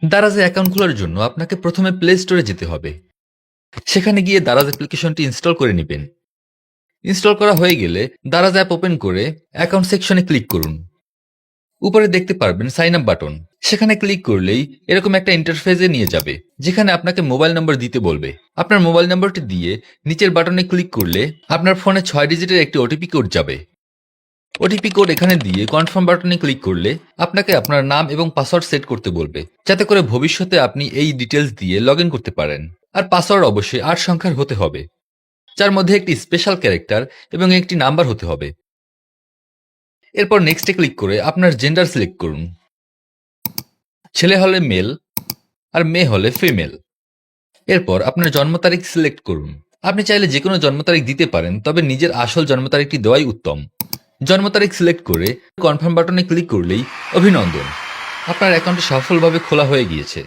দারাজে account খোলার জন্য আপনাকে প্রথমে প্লে স্টোরে যেতে হবে। সেখানে গিয়ে দারাজ অ্যাপ্লিকেশনটি ইনস্টল করে নেবেন। ইনস্টল করা হয়ে গেলে দারাজ অ্যাপ ওপেন করে অ্যাকাউন্ট সেকশনে ক্লিক করুন। উপরে দেখতে পারবেন সাইন আপ বাটন। সেখানে ক্লিক করলেই এরকম একটা ইন্টারফেসে নিয়ে যাবে, যেখানে আপনাকে মোবাইল নম্বর দিতে বলবে। আপনার মোবাইল নম্বরটি দিয়ে নিচের বাটনে ক্লিক করলে আপনার ফোনে 6 ডিজিটের একটি ওটিপি কোড যাবে। ওটিপি কোড এখানে দিয়ে কনফার্ম বাটনে ক্লিক করলে আপনাকে আপনার নাম এবং পাসওয়ার্ড সেট করতে বলবে, যাতে করে ভবিষ্যতে আপনি এই ডিটেলস দিয়ে লগ ইন করতে পারেন। আর পাসওয়ার্ড অবশ্যই 8 সংখ্যার হতে হবে, যার মধ্যে একটি স্পেশাল ক্যারেক্টার এবং একটি নাম্বার হতে হবে। এরপর নেক্সটে ক্লিক করে আপনার জেন্ডার সিলেক্ট করুন। ছেলে হলে মেল আর মেয়ে হলে ফিমেল। এরপর আপনার জন্ম তারিখ সিলেক্ট করুন। আপনি চাইলে যে কোনো জন্ম তারিখ দিতে পারেন, তবে নিজের আসল জন্ম তারিখটি দেওয়াই উত্তম। জন্ম তারিখ সিলেক্ট করে কনফার্ম বাটনে ক্লিক করলেই অভিনন্দন, আপনার অ্যাকাউন্টটি সফলভাবে খোলা হয়ে গিয়েছে।